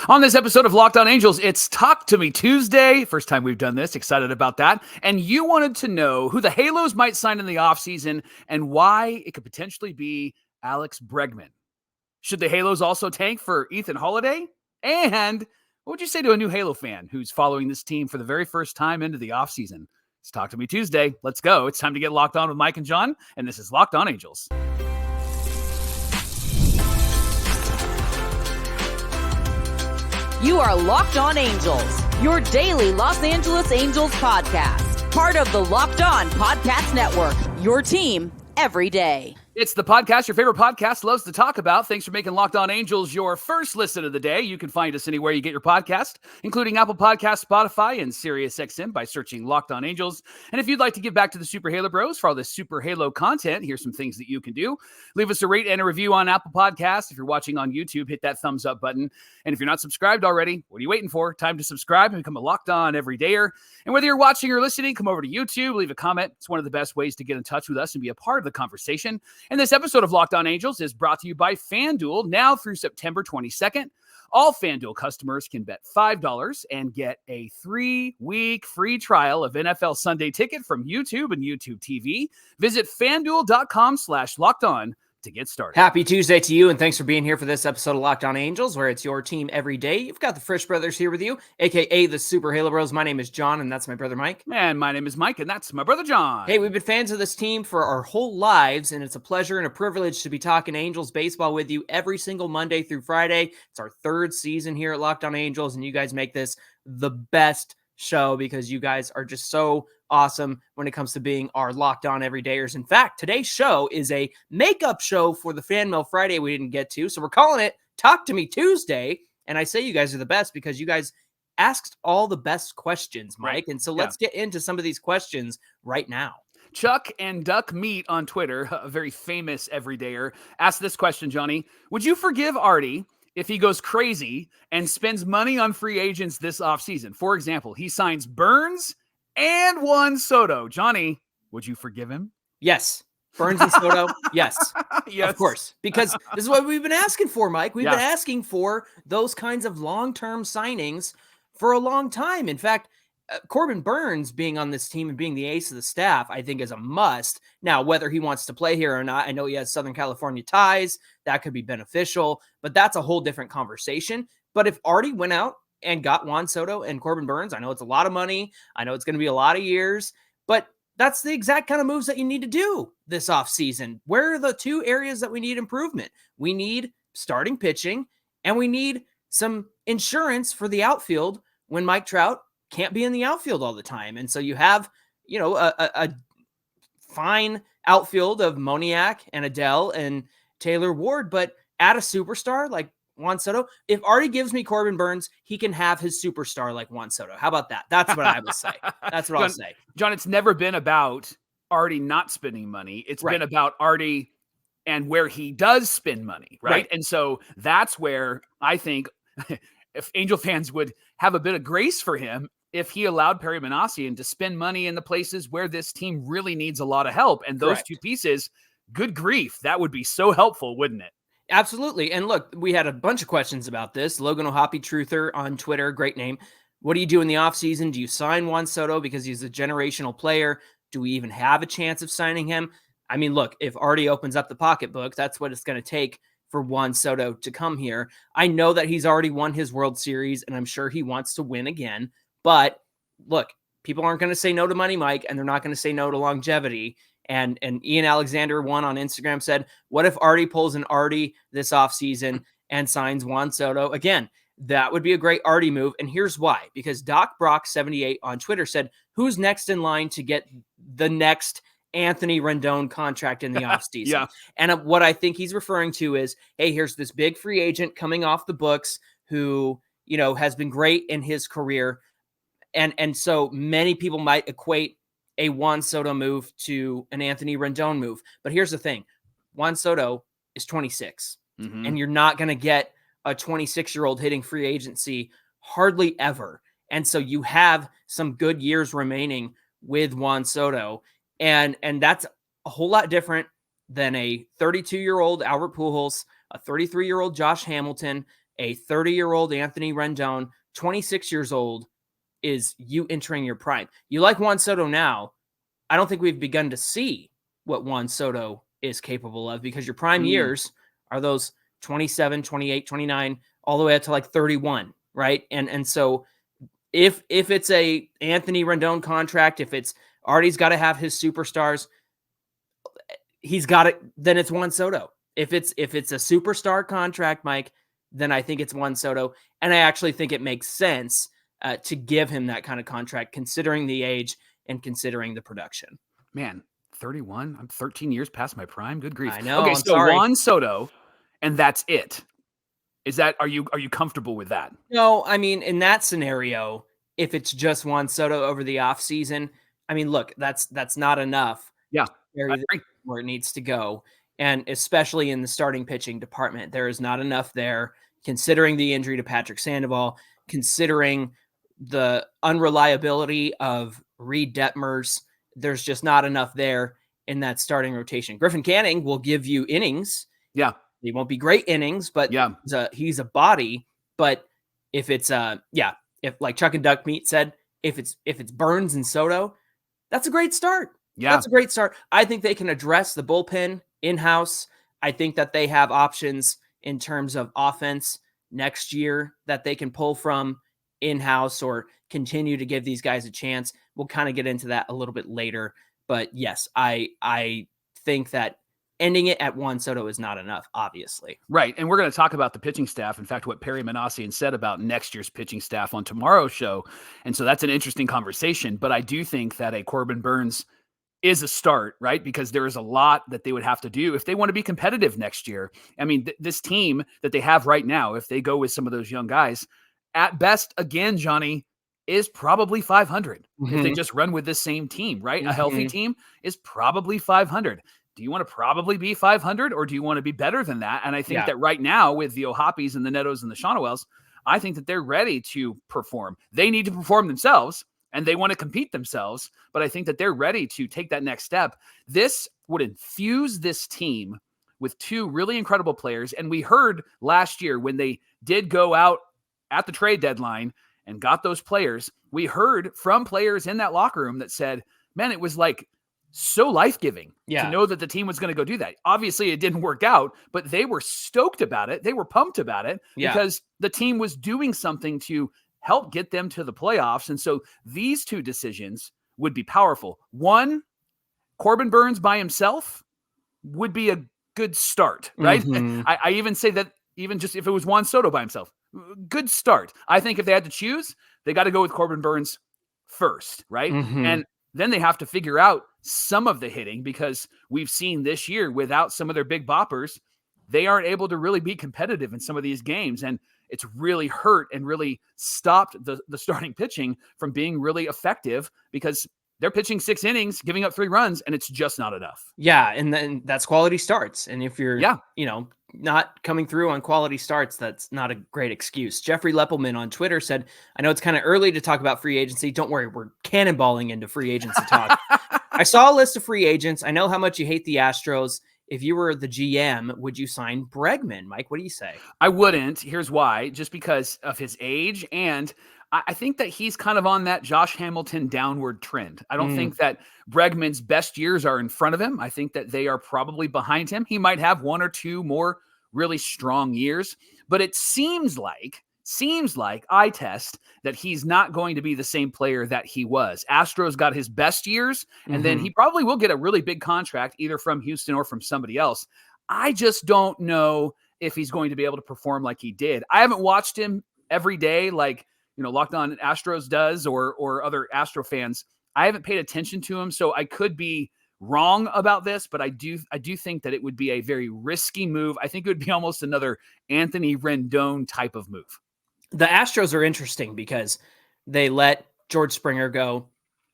On this episode of Locked On Angels, it's Talk to Me Tuesday. First time we've done this. Excited about that. And you wanted to know who the Halos might sign in the offseason and why it could potentially be Alex Bregman. Should the Halos also tank for Ethan Holiday? And what would you say to a new Halo fan who's following this team for the very first time into the offseason? It's Talk to Me Tuesday. Let's go. It's time to get locked on with Mike and John. And this is Locked On Angels. You are Locked On Angels, your daily Los Angeles Angels podcast. Part of the Locked On Podcast Network, your team every day. It's the podcast your favorite podcast loves to talk about. Thanks for making Locked On Angels your first listen of the day. You can find us anywhere you get your podcast, including Apple Podcasts, Spotify, and SiriusXM by searching Locked On Angels. And if you'd like to give back to the Super Halo Bros for all this Super Halo content, here's some things that you can do. Leave us a rate and a review on Apple Podcasts. If you're watching on YouTube, hit that thumbs up button. And if you're not subscribed already, what are you waiting for? Time to subscribe and become a Locked On everydayer. And whether you're watching or listening, come over to YouTube, leave a comment. It's one of the best ways to get in touch with us and be a part of the conversation. And this episode of Locked On Angels is brought to you by FanDuel. Now through September 22nd, all FanDuel customers can bet $5 and get a 3-week free trial of NFL Sunday Ticket from YouTube and YouTube TV. Visit FanDuel.com/LockedOn to get started. Happy Tuesday to you, and thanks for being here for this episode of Locked On Angels, where it's your team every day. You've got the Frisch Brothers here with you, a.k.a. the Super Halo Bros. My name is John, and that's my brother Mike. And my name is Mike, and that's my brother John. Hey, we've been fans of this team for our whole lives, and it's a pleasure and a privilege to be talking Angels baseball with you every single Monday through Friday. It's our third season here at Locked On Angels, and you guys make this the best show because you guys are just so awesome when it comes to being our Locked On everydayers. In fact, today's show is a makeup show for the Fan Mail Friday we didn't get to, so we're calling it Talk to Me Tuesday. And I say you guys are the best because you guys asked all the best questions, Mike. Right. And so let's get into some of these questions right now. Chuck and Duck Meat on Twitter, a very famous everydayer, asked this question, Johnny. Would you forgive Artie if he goes crazy and spends money on free agents this offseason? For example, he signs Burnes and Juan Soto. Johnny, would you forgive him? Yes. Burnes and Soto, yes. Yes. Of course. Because this is what we've been asking for, Mike. We've been asking for those kinds of long-term signings for a long time. In fact, Corbin Burnes being on this team and being the ace of the staff, I think is a must. Now, whether he wants to play here or not, I know he has Southern California ties. That could be beneficial, but that's a whole different conversation. But if Artie went out and got Juan Soto and Corbin Burnes, I know it's a lot of money. I know it's going to be a lot of years, but that's the exact kind of moves that you need to do this offseason. Where are the two areas that we need improvement? We need starting pitching, and we need some insurance for the outfield when Mike Trout can't be in the outfield all the time. And so you have, a fine outfield of Moniak and Adele and Taylor Ward, but add a superstar like Juan Soto. If Artie gives me Corbin Burnes, he can have his superstar like Juan Soto. How about that? That's what I will say. That's what I'll say. John, it's never been about Artie not spending money. It's been about Artie and where he does spend money, right? And so that's where I think if Angel fans would have a bit of grace for him if he allowed Perry Minasian to spend money in the places where this team really needs a lot of help. And those two pieces, good grief, that would be so helpful, wouldn't it? Absolutely. And look, we had a bunch of questions about this. Logan O'Hoppe Truther on Twitter, great name. What do you do in the offseason? Do you sign Juan Soto because he's a generational player? Do we even have a chance of signing him? I mean, look, if Artie opens up the pocketbook, that's what it's going to take for Juan Soto to come here. I know that he's already won his World Series, and I'm sure he wants to win again. But look, people aren't going to say no to money, Mike, and they're not going to say no to longevity. And Ian Alexander, one on Instagram, said, what if Artie pulls an Artie this offseason and signs Juan Soto? Again, that would be a great Artie move. And here's why. Because Doc Brock 78 on Twitter said, who's next in line to get the next Anthony Rendon contract in the offseason? And what I think he's referring to is, hey, here's this big free agent coming off the books who, has been great in his career. And so many people might equate a Juan Soto move to an Anthony Rendon move. But here's the thing. Juan Soto is 26, and you're not going to get a 26-year-old hitting free agency hardly ever. And so you have some good years remaining with Juan Soto. And that's a whole lot different than a 32-year-old Albert Pujols, a 33-year-old Josh Hamilton, a 30-year-old Anthony Rendon, 26 years old, is you entering your prime. You like Juan Soto now. I don't think we've begun to see what Juan Soto is capable of, because your prime years are those 27, 28, 29, all the way up to like 31, right? And so if it's a Anthony Rendon contract, if it's Artie's got to have his superstars, he's got it, then it's Juan Soto. If it's a superstar contract, Mike, then I think it's Juan Soto. And I actually think it makes sense to give him that kind of contract, considering the age and considering the production. Man, 31? I'm 13 years past my prime. Good grief. I know. Okay, I'm so sorry. Juan Soto, and that's it. Are you comfortable with that? No, I mean, in that scenario, if it's just Juan Soto over the offseason, I mean, look, that's not enough. Yeah, I agree. Where it needs to go. And especially in the starting pitching department, there is not enough there, considering the injury to Patrick Sandoval, considering the unreliability of Reed Detmers. There's just not enough there in that starting rotation. Griffin Canning will give you innings. Yeah. He won't be great innings, but he's a body. But if it's if like Chuck and Duck Meat said, if it's Burnes and Soto, that's a great start. Yeah. That's a great start. I think they can address the bullpen in-house. I think that they have options in terms of offense next year that they can pull from in-house or continue to give these guys a chance. We'll kind of get into that a little bit later. But yes, I think that ending it at Juan Soto is not enough, obviously. Right. And we're going to talk about the pitching staff. In fact, what Perry Minasian said about next year's pitching staff on tomorrow's show. And so that's an interesting conversation. But I do think that a Corbin Burnes is a start, right? Because there is a lot that they would have to do if they want to be competitive next year. I mean, this team that they have right now, if they go with some of those young guys, at best, again, Johnny, is probably 500 if they just run with this same team, right? A healthy team is probably 500. Do you want to probably be 500 or do you want to be better than that? And I think that right now with the O'Hoppes and the Nettos and the Shonowells, I think that they're ready to perform. They need to perform themselves and they want to compete themselves, but I think that they're ready to take that next step. This would infuse this team with two really incredible players. And we heard last year when they did go out at the trade deadline and got those players, we heard from players in that locker room that said, man, it was like so life-giving to know that the team was going to go do that. Obviously, it didn't work out, but they were stoked about it. They were pumped about it because the team was doing something to help get them to the playoffs. And so these two decisions would be powerful. One, Corbin Burnes by himself would be a good start, right? I even say that even just if it was Juan Soto by himself, good start. I think if they had to choose, they got to go with Corbin Burnes first, right? And then they have to figure out some of the hitting because we've seen this year without some of their big boppers, they aren't able to really be competitive in some of these games. And it's really hurt and really stopped the starting pitching from being really effective because they're pitching 6 innings, giving up 3 runs, and it's just not enough. Yeah, and then that's quality starts. And if you're, not coming through on quality starts, that's not a great excuse. Jeffrey Leppelman on Twitter said, I know it's kind of early to talk about free agency. Don't worry, we're cannonballing into free agency talk. I saw a list of free agents. I know how much you hate the Astros. If you were the GM, would you sign Bregman? Mike, what do you say? I wouldn't. Here's why. Just because of his age. And I think that he's kind of on that Josh Hamilton downward trend. I don't think that Bregman's best years are in front of him. I think that they are probably behind him. He might have 1 or 2 more really strong years, but it seems like eye test that he's not going to be the same player that he was. Astros got his best years, and then he probably will get a really big contract either from Houston or from somebody else. I just don't know if he's going to be able to perform like he did. I haven't watched him every day like, Locked On Astros does or other Astro fans. I haven't paid attention to him, so I could be wrong about this, but I do think that it would be a very risky move. I think it would be almost another Anthony Rendon type of move. The Astros are interesting because they let George Springer go.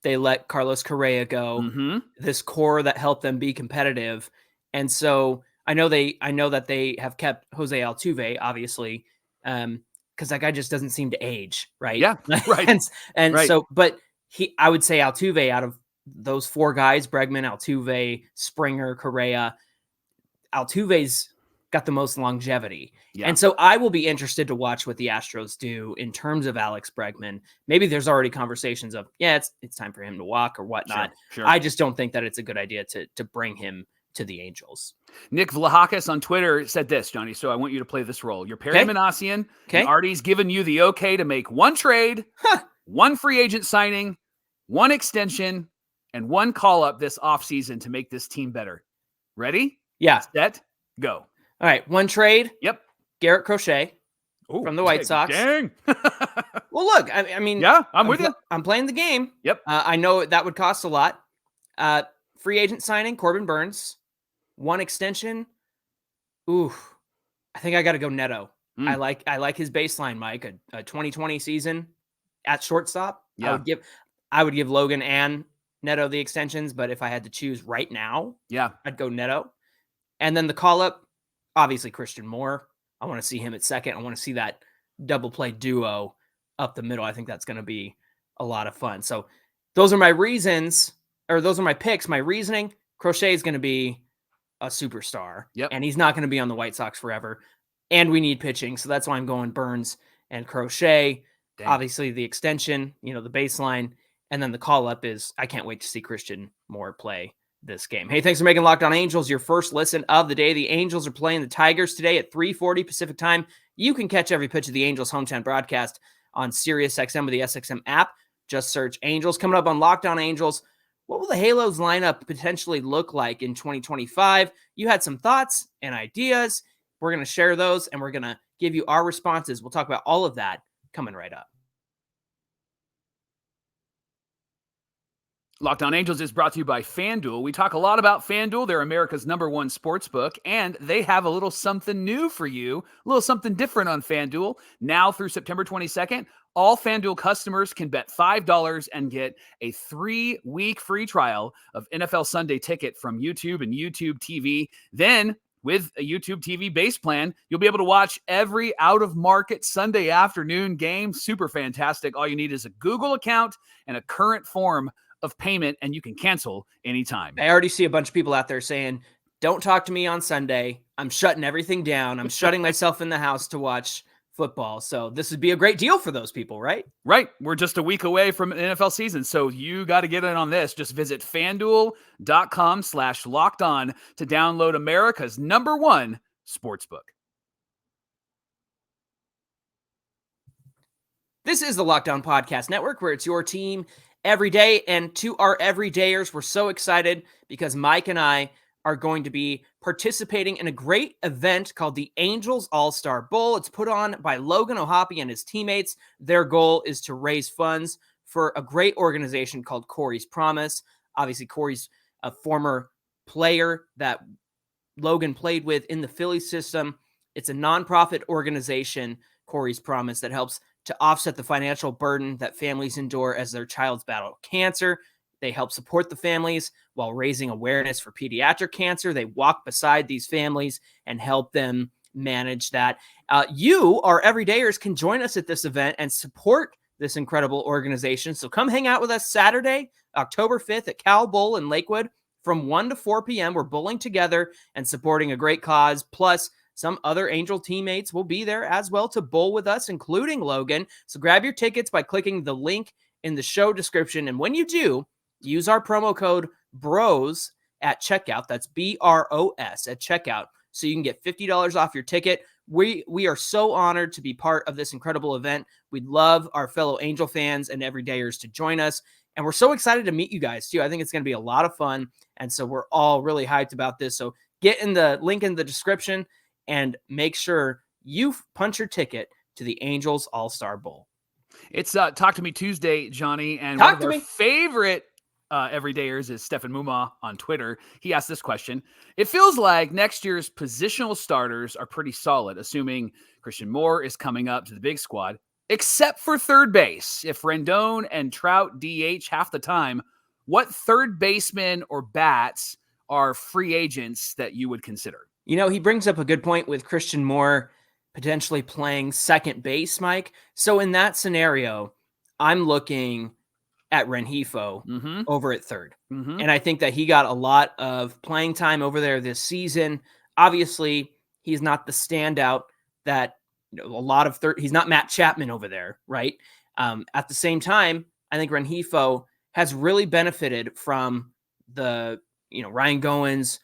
They let Carlos Correa go, this core that helped them be competitive. And so I know that they have kept Jose Altuve, obviously, because that guy just doesn't seem to age, right? Yeah, right. and so, but I would say Altuve out of those 4 guys, Bregman, Altuve, Springer, Correa, Altuve's got the most longevity. Yeah. And so I will be interested to watch what the Astros do in terms of Alex Bregman. Maybe there's already conversations of, it's time for him to walk or whatnot. Sure. I just don't think that it's a good idea to bring him to the Angels. Nick Vlahakis on Twitter said this, Johnny, so I want you to play this role. You're Perry Minasian, and Artie's given you the okay to make one trade, one free agent signing, one extension, and one call-up this offseason to make this team better. Ready? Yeah. Set, go. All right, one trade. Yep. Garrett Crochet from the White Sox. Dang. Well, look, I mean. Yeah, I'm with you. I'm playing the game. Yep. I know that would cost a lot. Free agent signing, Corbin Burnes. One extension. Ooh, I think I got to go Neto. I like his baseline, Mike. A 2020 season at shortstop. Yeah. I would give Logan and Neto the extensions, but if I had to choose right now, I'd go Neto. And then the call-up, obviously Christian Moore. I want to see him at second. I want to see that double play duo up the middle. I think that's going to be a lot of fun. So those are my reasons, or those are my picks. My reasoning, Crochet is going to be a superstar. Yep. And he's not going to be on the White Sox forever. And we need pitching. So that's why I'm going Burnes and Crochet. Dang. Obviously the extension, the baseline. And then the call-up is, I can't wait to see Christian Moore play this game. Hey, thanks for making Locked On Angels your first listen of the day. The Angels are playing the Tigers today at 3:40 Pacific time. You can catch every pitch of the Angels hometown broadcast on SiriusXM with the SXM app. Just search Angels. Coming up on Locked On Angels, what will the Halos lineup potentially look like in 2025? You had some thoughts and ideas. We're going to share those, and we're going to give you our responses. We'll talk about all of that coming right up. Locked On Angels is brought to you by FanDuel. We talk a lot about FanDuel. They're America's #1 sports book, and they have a little something new for you, a little something different on FanDuel. Now through September 22nd, all FanDuel customers can bet $5 and get a 3-week free trial of NFL Sunday Ticket from YouTube and YouTube TV. Then, with a YouTube TV base plan, you'll be able to watch every out-of-market Sunday afternoon game. Super fantastic. All you need is a Google account and a current form of payment, and you can cancel anytime. I already see a bunch of people out there saying, don't talk to me on Sunday. I'm shutting everything down. I'm shutting myself in the house to watch football. So this would be a great deal for those people, right? Right. We're just a week away from an NFL season, so you got to get in on this. Just visit FanDuel.com/lockedon to download America's #1 sportsbook. This is the Locked On Podcast Network, where it's your team every day. And to our everydayers, we're so excited because Mike and I are going to be participating in a great event called the Angels All-Star Bowl. It's put on by Logan O'Hoppe and his teammates. Their goal is to raise funds for a great organization called Corey's Promise. Obviously, Corey's a former player that Logan played with in the Philly system. It's a nonprofit organization, Corey's Promise, that helps to offset the financial burden that families endure as their child's battle cancer. They help support the families while raising awareness for pediatric cancer. They walk beside these families and help them manage that. You, our everydayers, can join us at this event and support this incredible organization. So come hang out with us Saturday, October 5th at Cal Bowl in Lakewood from 1 to 4 p.m. We're bowling together and supporting a great cause. Plus, some other Angel teammates will be there as well to bowl with us, including Logan. So grab your tickets by clicking the link in the show description. And when you do, use our promo code BROS at checkout. That's BROS at checkout. So you can get $50 off your ticket. We are so honored to be part of this incredible event. We'd love our fellow Angel fans and everydayers to join us. And we're so excited to meet you guys too. I think it's going to be a lot of fun. And so we're all really hyped about this. So get in the link in the description and make sure you punch your ticket to the Angels All-Star Bowl. It's Talk to Me Tuesday, Johnny, and one of our favorite everydayers is Stefan Muma on Twitter. He asked this question. It feels like next year's positional starters are pretty solid, assuming Christian Moore is coming up to the big squad, except for third base. If Rendon and Trout DH half the time, what third baseman or bats are free agents that you would consider? You know, he brings up a good point with Christian Moore potentially playing second base, Mike. So in that scenario, I'm looking at Rengifo over at third. And I think that he got a lot of playing time over there this season. Obviously, he's not the standout that a lot of he's not Matt Chapman over there, right? At the same time, I think Rengifo has really benefited from the Ryan Goins,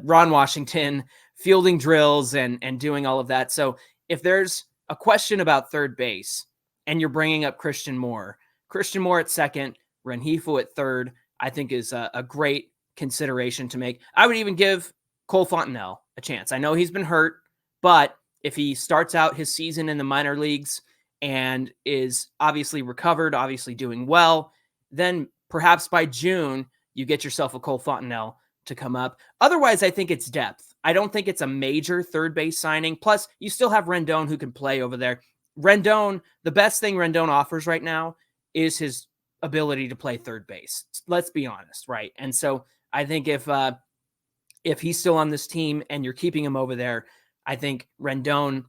Ron Washington fielding drills and doing all of that. So if there's a question about third base and you're bringing up Christian Moore at second, Rengifo at third, I think is a great consideration to make. I would even give Cole Fontenelle a chance. I know he's been hurt, but if he starts out his season in the minor leagues and is obviously recovered, obviously doing well, then perhaps by June, you get yourself a Cole Fontenelle to come up. Otherwise, I think it's depth. I don't think it's a major third base signing. Plus, you still have Rendon who can play over there. Rendon, the best thing Rendon offers right now is his ability to play third base. Let's be honest, right? And so I think if he's still on this team and you're keeping him over there, I think Rendon,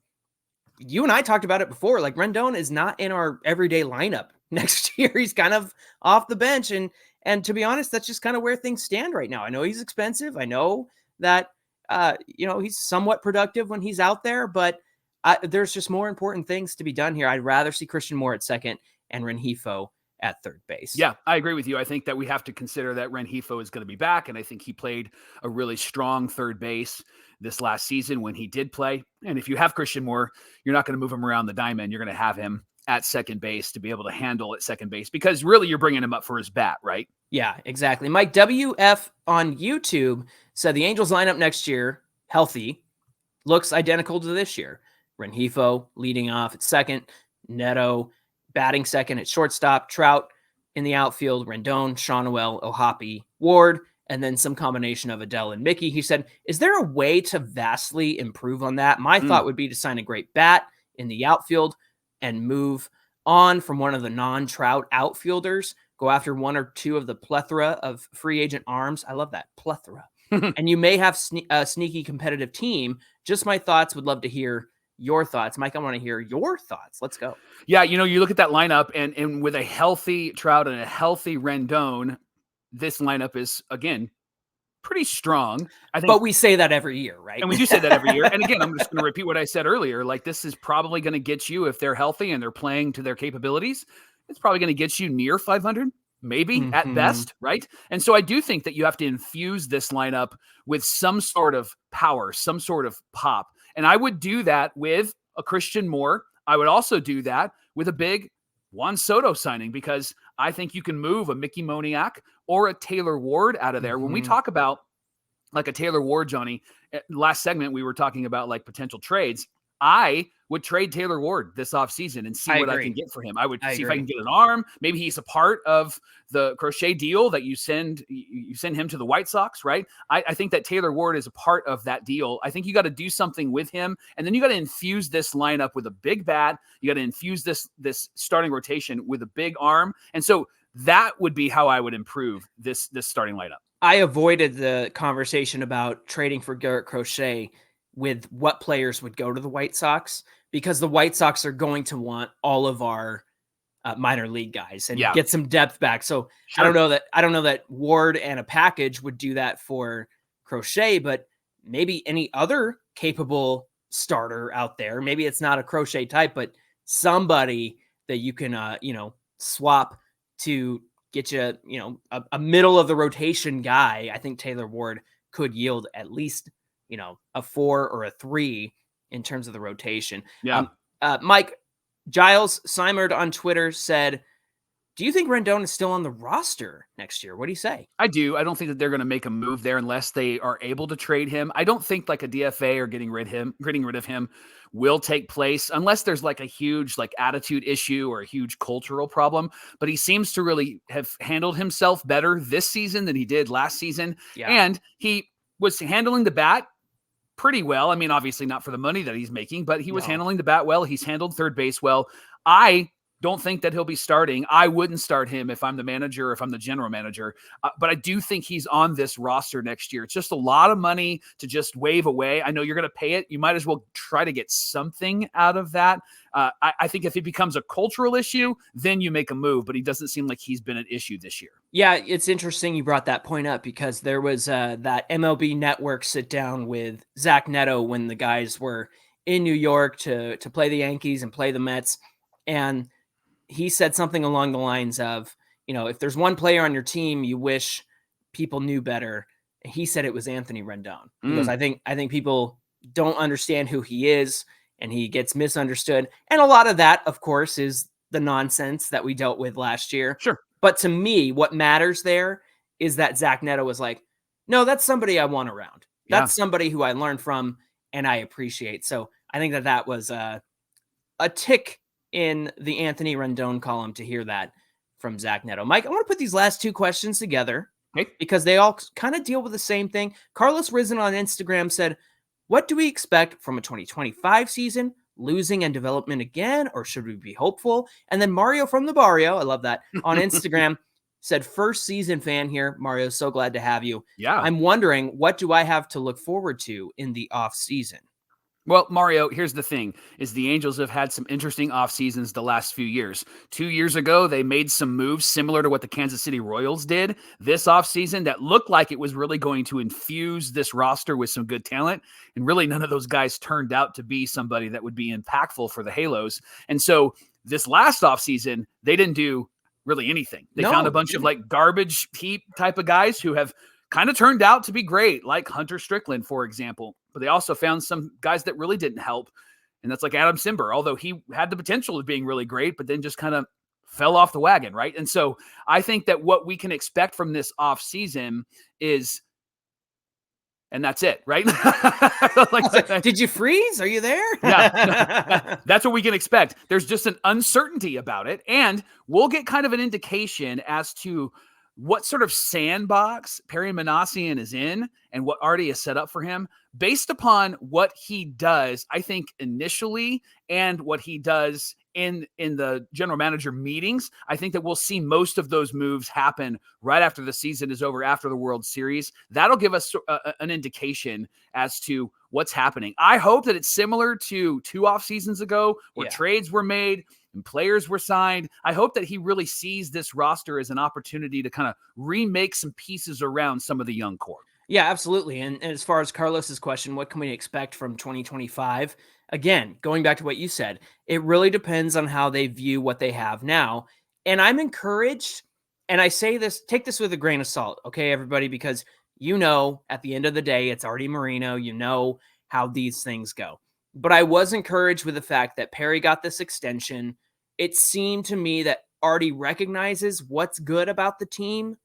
you and I talked about it before, like Rendon is not in our everyday lineup next year. He's kind of off the bench. And to be honest, that's just kind of where things stand right now. I know he's expensive. I know that, he's somewhat productive when he's out there, but there's just more important things to be done here. I'd rather see Christian Moore at second and Rengifo at third base. Yeah, I agree with you. I think that we have to consider that Rengifo is going to be back, and I think he played a really strong third base this last season when he did play. And if you have Christian Moore, you're not going to move him around the diamond. You're going to have him at second base to be able to handle at second base because really you're bringing him up for his bat, right? Yeah, exactly. Mike WF on YouTube said the Angels lineup next year, healthy, looks identical to this year. Rengifo leading off at second, Neto batting second at shortstop, Trout in the outfield, Rendon, Shawnuel, O'Hoppe, Ward, and then some combination of Adele and Mickey. He said, is there a way to vastly improve on that? My thought would be to sign a great bat in the outfield and move on from one of the non-Trout outfielders, go after one or two of the plethora of free agent arms. I love that, plethora. And you may have a sneaky competitive team. Just my thoughts. Would love to hear your thoughts. Mike, I want to hear your thoughts. Let's go. Yeah, you look at that lineup, and with a healthy Trout and a healthy Rendon, this lineup is, again, pretty strong. I think, but we say that every year, right? And we do say that every year. And again, I'm just going to repeat what I said earlier. Like, this is probably going to get you, if they're healthy and they're playing to their capabilities, it's probably going to get you near 500, maybe at best, right? And so I do think that you have to infuse this lineup with some sort of power, some sort of pop. And I would do that with a Christian Moore. I would also do that with a big Juan Soto signing, because I think you can move a Mickey Moniak or a Taylor Ward out of there. When we talk about like a Taylor Ward, Johnny, last segment, we were talking about like potential trades. I would trade Taylor Ward this offseason and see what I can get for him. I would see if I can get an arm. Maybe he's a part of the Crochet deal that you send him to the White Sox, right? I think that Taylor Ward is a part of that deal. I think you got to do something with him, and then you got to infuse this lineup with a big bat. You got to infuse this starting rotation with a big arm. And so that would be how I would improve this starting lineup. I avoided the conversation about trading for Garrett Crochet with what players would go to the White Sox, because the White Sox are going to want all of our minor league guys and get some depth back. So sure. I don't know that Ward and a package would do that for Crochet, but maybe any other capable starter out there. Maybe it's not a Crochet type, but somebody that you can, swap to get you, a middle of the rotation guy. I think Taylor Ward could yield at least, a 4 or a 3 in terms of the rotation. Yeah. Mike, Giles Simard on Twitter said, do you think Rendon is still on the roster next year? What do you say? I do. I don't think that they're going to make a move there unless they are able to trade him. I don't think like a DFA or getting rid of him will take place unless there's like a huge like attitude issue or a huge cultural problem. But he seems to really have handled himself better this season than he did last season. Yeah. And he was handling the bat pretty well. I mean, obviously not for the money that he's making, but he was handling the bat well. He's handled third base well. I don't think that he'll be starting. I wouldn't start him if I'm the manager, if I'm the general manager. But I do think he's on this roster next year. It's just a lot of money to just wave away. I know you're going to pay it. You might as well try to get something out of that. I think if it becomes a cultural issue, then you make a move, but he doesn't seem like he's been an issue this year. Yeah, it's interesting you brought that point up because there was that MLB Network sit down with Zach Neto when the guys were in New York to play the Yankees and play the Mets. And he said something along the lines of, if there's one player on your team you wish people knew better, he said it was Anthony Rendon. Because I think people don't understand who he is, and he gets misunderstood. And a lot of that, of course, is the nonsense that we dealt with last year. Sure. But to me, what matters there is that Zach Neto was like, no, that's somebody I want around. That's somebody who I learned from and I appreciate. So I think that was a tick in the Anthony Rendon column to hear that from Zach Neto. Mike, I want to put these last two questions together because they all kind of deal with the same thing. Carlos Risen on Instagram said, what do we expect from a 2025 season? Losing and development again, or should we be hopeful? And then Mario from the Barrio, I love that, on Instagram said, first season fan here. Mario, so glad to have you. Yeah. I'm wondering, what do I have to look forward to in the off season? Well, Mario, here's the thing, is the Angels have had some interesting off seasons the last few years. 2 years ago, they made some moves similar to what the Kansas City Royals did this offseason that looked like it was really going to infuse this roster with some good talent. And really none of those guys turned out to be somebody that would be impactful for the Halos. And so this last offseason, they didn't do really anything. They found a bunch of like garbage heap type of guys who have kind of turned out to be great, like Hunter Strickland, for example. But they also found some guys that really didn't help. And that's like Adam Simber, although he had the potential of being really great, but then just kind of fell off the wagon, right? And so I think that what we can expect from this offseason is, and that's it, right? Did you freeze? Are you there? Yeah, that's what we can expect. There's just an uncertainty about it. And we'll get kind of an indication as to what sort of sandbox Perry Minasian is in and what Arte is set up for him based upon what he does, I think, initially, and what he does in the general manager meetings. I think that we'll see most of those moves happen right after the season is over, after the World Series. That'll give us an indication as to what's happening. I hope that it's similar to 2 off seasons ago where trades were made and players were signed. I hope that he really sees this roster as an opportunity to kind of remake some pieces around some of the young core. Yeah, absolutely. And as far as Carlos's question, what can we expect from 2025? Again, going back to what you said, it really depends on how they view what they have now. And I'm encouraged, and I say this, take this with a grain of salt, okay, everybody, because at the end of the day, it's Arte Moreno, how these things go. But I was encouraged with the fact that Perry got this extension. It seemed to me that Arte recognizes what's good about the team.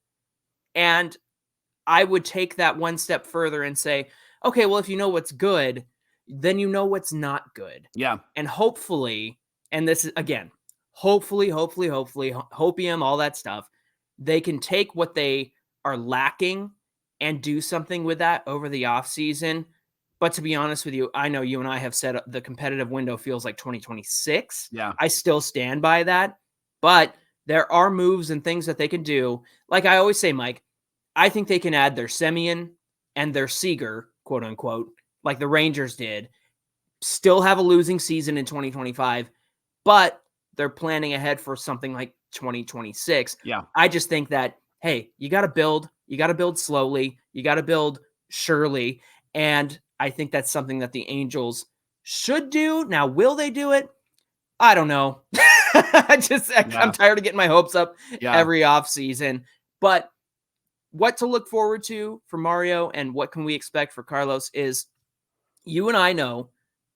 And I would take that one step further and say, okay, well, if you know what's good, then you know what's not good. Yeah. And hopefully, and this is, again, hopefully, hopium, all that stuff, they can take what they are lacking and do something with that over the offseason. But to be honest with you, I know you and I have said the competitive window feels like 2026. Yeah. I still stand by that. But there are moves and things that they can do. Like I always say, Mike, I think they can add their Semien and their Seager, quote unquote, like the Rangers did, still have a losing season in 2025, but they're planning ahead for something like 2026. Yeah. I just think that, hey, you got to build slowly. You got to build surely. And I think that's something that the Angels should do. Now, will they do it? I don't know. I'm tired of getting my hopes up every offseason. But what to look forward to for Mario and what can we expect for Carlos is you and I know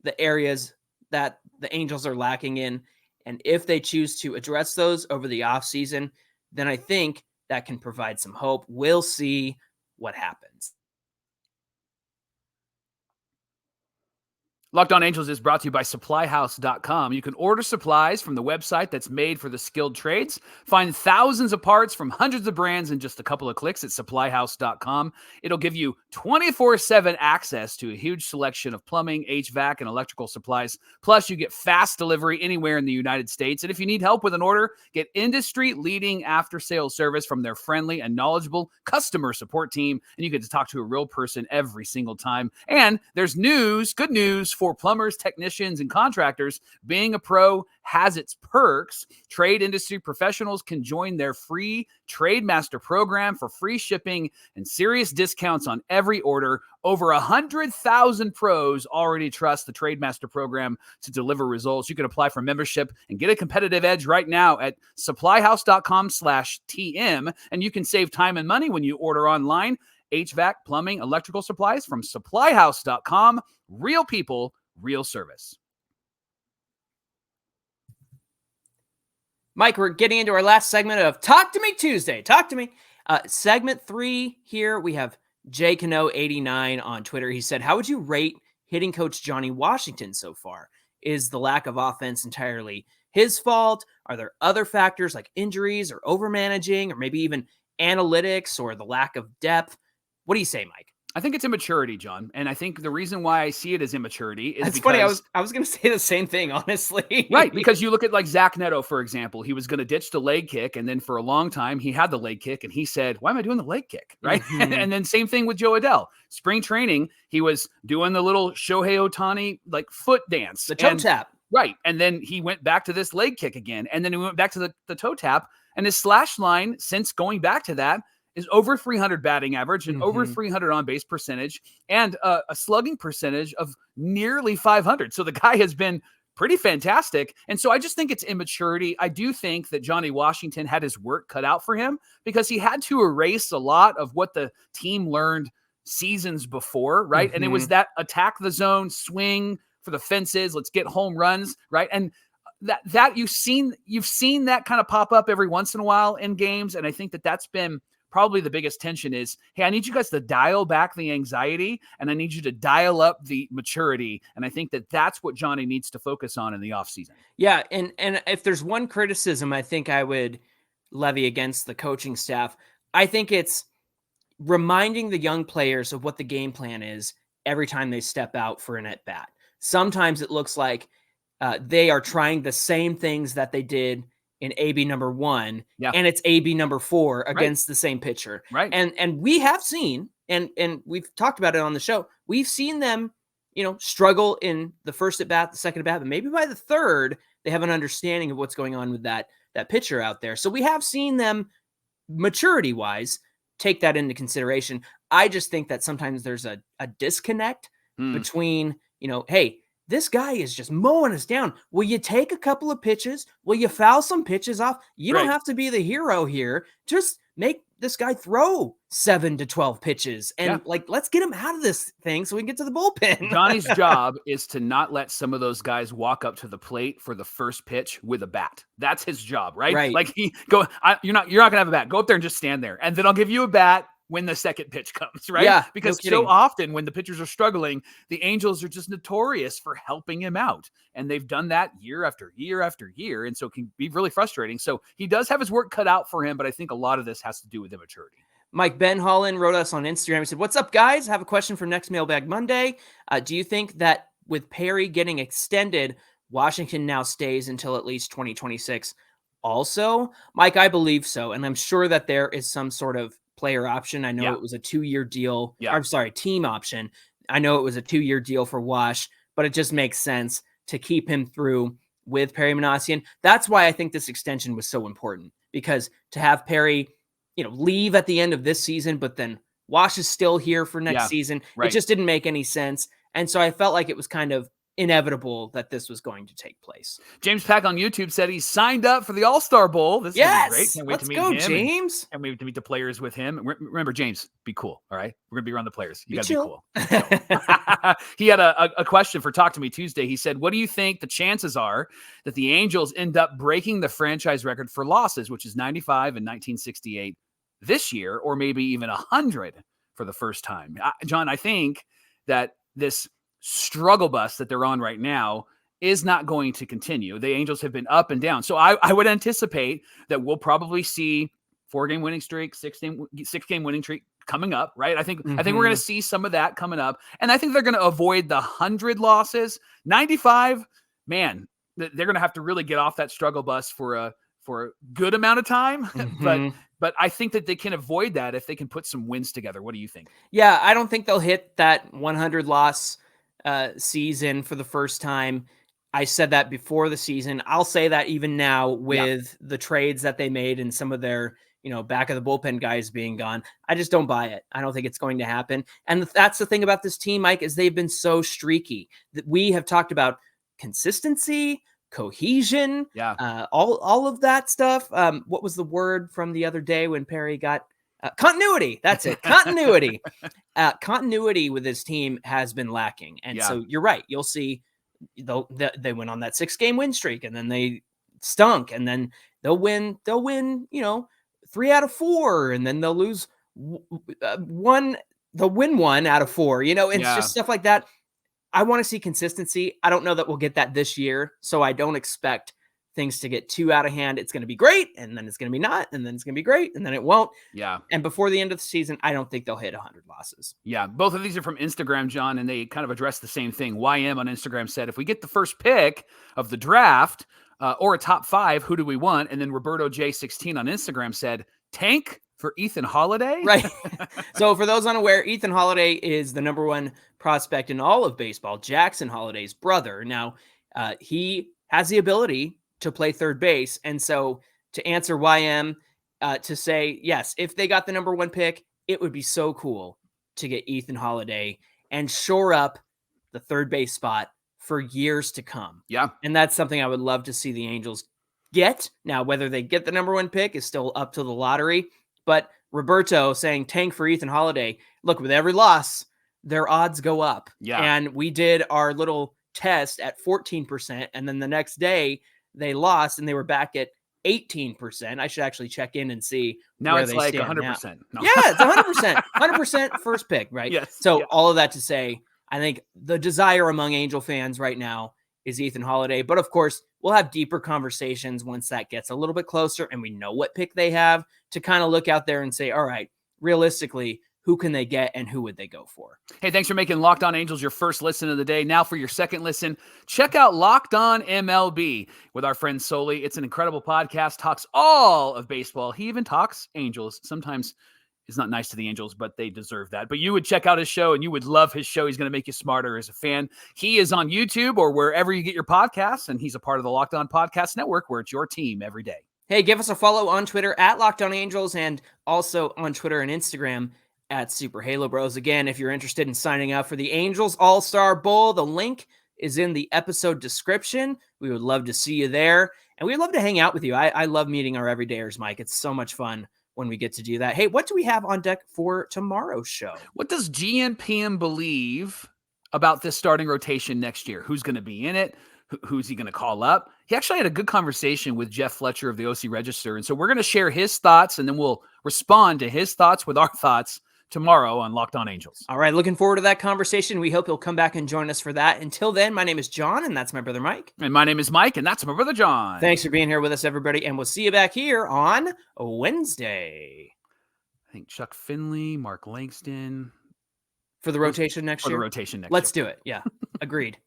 the areas that the Angels are lacking in. And if they choose to address those over the offseason, then I think that can provide some hope. We'll see what happens. Locked On Angels is brought to you by supplyhouse.com. You can order supplies from the website that's made for the skilled trades. Find thousands of parts from hundreds of brands in just a couple of clicks at supplyhouse.com. It'll give you 24/7 access to a huge selection of plumbing, HVAC, and electrical supplies. Plus, you get fast delivery anywhere in the United States. And if you need help with an order, get industry-leading after-sales service from their friendly and knowledgeable customer support team. And you get to talk to a real person every single time. And there's good news for plumbers, technicians, and contractors. Being a pro has its perks. Trade industry professionals can join their free Trade Master program for free shipping and serious discounts on every order. Over 100,000 pros already trust the Trade Master program to deliver results. You can apply for membership and get a competitive edge right now at supplyhouse.com/TM. And you can save time and money when you order online. HVAC, plumbing, electrical supplies from supplyhouse.com. Real people, real service. Mike, we're getting into our last segment of Talk to Me Tuesday. Talk to me. Segment 3 here. We have Jay Cano 89 on Twitter. He said, how would you rate hitting coach Johnny Washington so far? Is the lack of offense entirely his fault? Are there other factors like injuries or overmanaging or maybe even analytics or the lack of depth? What do you say, Mike? I think it's immaturity, John. And I think the reason why I see it as immaturity is That's because... funny. I was going to say the same thing, honestly. Right, because you look at like Zach Neto, for example. He was going to ditch the leg kick, and then for a long time, he had the leg kick, and he said, why am I doing the leg kick? Right? Mm-hmm. And then same thing with Joe Adell. Spring training, he was doing the little Shohei Ohtani like foot dance. The toe tap. Right. And then he went back to this leg kick again. And then he went back to the toe tap. And his slash line, since going back to that, is over 300 batting average and over 300 on base percentage and a slugging percentage of nearly 500. So the guy has been pretty fantastic. And so I just think it's immaturity. I do think that Johnny Washington had his work cut out for him because he had to erase a lot of what the team learned seasons before, right? And it was that attack the zone, swing for the fences, let's get home runs, right? And that you've seen that kind of pop up every once in a while in games. And I think that's been probably the biggest tension is, hey, I need you guys to dial back the anxiety and I need you to dial up the maturity. And I think that's what Johnny needs to focus on in the offseason. Yeah. And if there's one criticism I think I would levy against the coaching staff, I think it's reminding the young players of what the game plan is every time they step out for an at bat. Sometimes it looks like they are trying the same things that they did in AB number 1, and it's AB number 4 against the same pitcher. Right. And we have seen, and we've talked about it on the show, we've seen them, struggle in the first at bat, the second at bat, but maybe by the third, they have an understanding of what's going on with that pitcher out there. So we have seen them maturity wise take that into consideration. I just think that sometimes there's a disconnect between, hey, this guy is just mowing us down. Will you take a couple of pitches? Will you foul some pitches off? You don't have to be the hero here. Just make this guy throw 7 to 12 pitches and let's get him out of this thing so we can get to the bullpen. Johnny's job is to not let some of those guys walk up to the plate for the first pitch with a bat. That's his job, right? Right. Like you're not gonna have a bat. Go up there and just stand there, and then I'll give you a bat when the second pitch comes, right? Yeah, because so often when the pitchers are struggling, the Angels are just notorious for helping him out. And they've done that year after year after year. And so it can be really frustrating. So he does have his work cut out for him, but I think a lot of this has to do with immaturity. Mike Ben Holland wrote us on Instagram. He said, what's up, guys? I have a question for next Mailbag Monday. Do you think that with Perry getting extended, Washington now stays until at least 2026? Also, Mike, I believe so. And I'm sure that there is some sort of player option. I know it was a 2-year deal. I'm sorry, team option. I know it was a 2-year deal for Wash, but it just makes sense to keep him through with Perry Minasian. That's why I think this extension was so important, because to have Perry, leave at the end of this season, but then Wash is still here for next season. Right. It just didn't make any sense. And so I felt like it was kind of inevitable that this was going to take place. James Pack on YouTube said he signed up for the All-Star Bowl. This is great. Can't wait to meet him. James. And wait to meet the players with him. Remember, James, be cool. All right. We're going to be around the players. You got to be cool. So. He had a question for Talk to Me Tuesday. He said, what do you think the chances are that the Angels end up breaking the franchise record for losses, which is 95 and 1968 this year, or maybe even 100 for the first time? John, I think that this struggle bus that they're on right now is not going to continue. The Angels have been up and down. So I would anticipate that we'll probably see 4-game winning streak, 6-game winning streak coming up, right? I think we're going to see some of that coming up. And I think they're going to avoid the 100 losses. 95, man, they're going to have to really get off that struggle bus for a good amount of time. But I think that they can avoid that if they can put some wins together. What do you think? Yeah, I don't think they'll hit that 100 loss season for the first time. I said that before the season. I'll say that even now with the trades that they made and some of their, back of the bullpen guys being gone. I just don't buy it. I don't think it's going to happen. And that's the thing about this team, Mike, is they've been so streaky that we have talked about consistency, cohesion, all of that stuff. What was the word from the other day when Perry got continuity? That's it. Continuity. Continuity with this team has been lacking. And so you're right. You'll see they went on that 6-game win streak and then they stunk, and then they'll win, 3 out of 4, and then they'll lose one. They'll win 1 out of 4, it's just stuff like that. I want to see consistency. I don't know that we'll get that this year. So I don't expect things to get too out of hand. It's going to be great, and then it's going to be not, and then it's going to be great, and then it won't. Yeah. And before the end of the season, I don't think they'll hit 100 losses. Yeah. Both of these are from Instagram, John, and they kind of address the same thing. YM on Instagram said, if we get the first pick of the draft or a top 5, who do we want? And then Roberto J16 on Instagram said, tank for Ethan Holiday. Right. So for those unaware, Ethan Holiday is the number 1 prospect in all of baseball, Jackson Holiday's brother. Now, he has the ability to play third base. And so to answer YM, to say, yes, if they got the number 1 pick, it would be so cool to get Ethan Holiday and shore up the third base spot for years to come. Yeah. And that's something I would love to see the Angels get. Now, whether they get the number 1 pick is still up to the lottery, but Roberto saying tank for Ethan Holiday, look, with every loss, their odds go up. Yeah. And we did our little test at 14%. And then the next day they lost and they were back at 18%. I should actually check in and see. Now where it's they like stand 100%. now. No. Yeah, it's 100%. 100% first pick, right? Yes. So all of that to say, I think the desire among Angel fans right now is Ethan Holiday. But of course, we'll have deeper conversations once that gets a little bit closer and we know what pick they have to kind of look out there and say, all right, realistically, who can they get and who would they go for? Hey, thanks for making Locked On Angels your first listen of the day. Now for your second listen, check out Locked On MLB with our friend Soli. It's an incredible podcast, talks all of baseball. He even talks Angels. Sometimes it's not nice to the Angels, but they deserve that. But you would check out his show and you would love his show. He's going to make you smarter as a fan. He is on YouTube or wherever you get your podcasts, and he's a part of the Locked On Podcast Network, where it's your team every day. Hey, give us a follow on Twitter at Locked On Angels and also on Twitter and Instagram at Super Halo Bros. Again, if you're interested in signing up for the Angels All-Star Bowl, the link is in the episode description. We would love to see you there, and we'd love to hang out with you. I love meeting our everydayers, Mike. It's so much fun when we get to do that. Hey, what do we have on deck for tomorrow's show? What does GMPM believe about this starting rotation next year? Who's going to be in it? Who's he going to call up? He actually had a good conversation with Jeff Fletcher of the OC Register, and so we're going to share his thoughts, and then we'll respond to his thoughts with our thoughts tomorrow on Locked On Angels. All right, looking forward to that conversation. We hope you'll come back and join us for that. Until then, my name is John, and that's my brother Mike. And my name is Mike, and that's my brother John. Thanks for being here with us, everybody, and we'll see you back here on Wednesday. I think Chuck Finley, Mark Langston. For the rotation next year? For the rotation next year. Let's do it. Yeah, agreed.